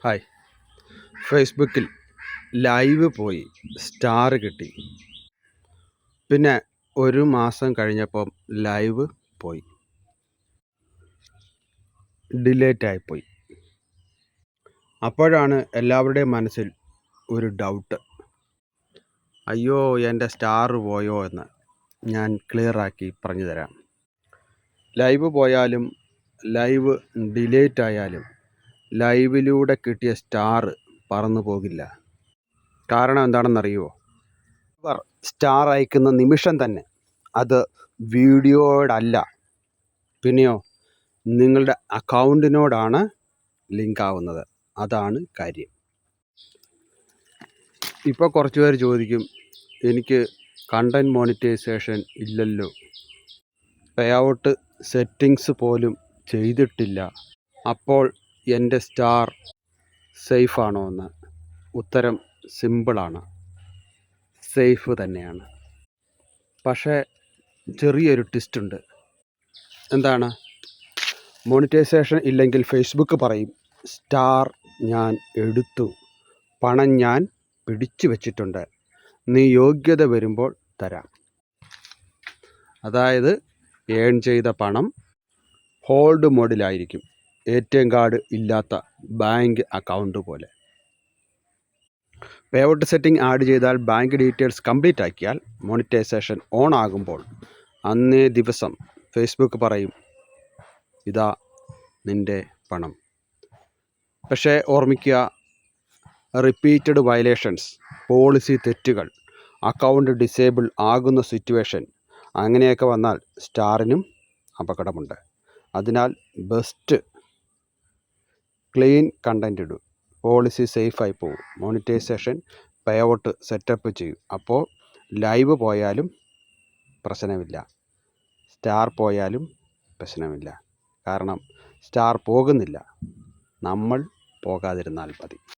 Hi. ഫേസ്ബുക്കിൽ live പോയി star കിട്ടി. പിന്നെ ഒരു മാസം കഴിഞ്ഞപ്പം ലൈവ് പോയി, ഡിലേറ്റ് ആയിപ്പോയി. അപ്പോഴാണ് എല്ലാവരുടെയും മനസ്സിൽ ഒരു ഡൗട്ട്, അയ്യോ എൻ്റെ സ്റ്റാർ പോയോ എന്ന്. ഞാൻ ക്ലിയറാക്കി പറഞ്ഞു തരാം. ലൈവ് പോയാലും ലൈവ് ഡിലേറ്റ് ആയാലും ലൈവിലൂടെ കിട്ടിയ സ്റ്റാർ പറന്നു പോകില്ല. കാരണം എന്താണെന്നറിയുമോ? അവർ സ്റ്റാർ അയക്കുന്ന നിമിഷം തന്നെ അത് വീഡിയോയോടല്ല, പിന്നെയോ നിങ്ങളുടെ അക്കൗണ്ടിനോടാണ് ലിങ്ക് ആവുന്നത്. അതാണ് കാര്യം. ഇപ്പോൾ കുറച്ച് പേര് ചോദിക്കും, എനിക്ക് കണ്ടൻറ് മോണിറ്റൈസേഷൻ ഇല്ലല്ലോ, പേ ഔട്ട് സെറ്റിങ്സ് പോലും ചെയ്തിട്ടില്ല, അപ്പോൾ എൻ്റെ സ്റ്റാർ സേഫ് ആണോ എന്ന്. ഉത്തരം സിമ്പിളാണ്, സേഫ് തന്നെയാണ്. പക്ഷേ ചെറിയൊരു ട്വിസ്റ്റ് ഉണ്ട്. എന്താണ്? മോണിറ്റൈസേഷൻ ഇല്ലെങ്കിൽ ഫേസ്ബുക്ക് പറയും, സ്റ്റാർ ഞാൻ എടുത്തു, പണം ഞാൻ പിടിച്ചു വച്ചിട്ടുണ്ട്, നീ യോഗ്യത വരുമ്പോൾ തരാം. അതായത് ഏൺ ചെയ്ത പണം ഹോൾഡ് മോഡിലായിരിക്കും, ATM കാർഡ് ഇല്ലാത്ത ബാങ്ക് അക്കൗണ്ട് പോലെ. പേ ഔട്ട് സെറ്റിംഗ് ആഡ് ചെയ്താൽ ബാങ്ക് ഡീറ്റെയിൽസ് കംപ്ലീറ്റ് ആക്കിയാൽ മോണിറ്റൈസേഷൻ ഓൺ ആകുമ്പോൾ അന്നേ ദിവസം ഫേസ്ബുക്ക് പറയും, ഇതാ നിൻ്റെ പണം. പക്ഷേ ഓർമ്മിക്കുക, റിപ്പീറ്റഡ് വയലേഷൻസ്, പോളിസി തെറ്റുകൾ, അക്കൗണ്ട് ഡിസേബിൾ ആകുന്ന സിറ്റുവേഷൻ, അങ്ങനെയൊക്കെ വന്നാൽ സ്റ്റാറിനും അപകടമുണ്ട്. അതിനാൽ ബെസ്റ്റ് ക്ലീൻ കണ്ടൻറ് ഇടൂ, പോളിസി സേഫായി പോകും, മോണിറ്റൈസേഷൻ പേ ഔട്ട് സെറ്റപ്പ് ചെയ്യും. അപ്പോൾ ലൈവ് പോയാലും പ്രശ്നമില്ല, സ്റ്റാർ പോയാലും പ്രശ്നമില്ല. കാരണം സ്റ്റാർ പോകുന്നില്ല, നമ്മൾ പോകാതിരുന്നാൽ മതി.